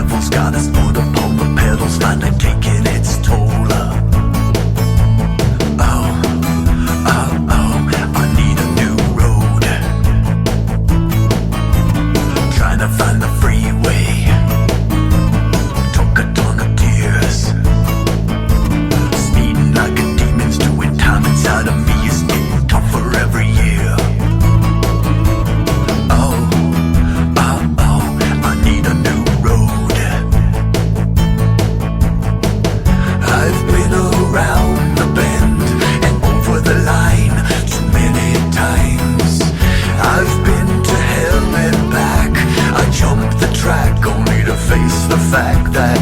devil's got us put upon the pedals, finally taking its toll. I need a new road. Trying to find the freeway. Took a ton of tears. Speeding like a demon's doing time inside of me. It's getting tougher every year. I need a new road. I've been around the bend and over the line too many times. I've been to hell and back. I jumped the track only to face the fact that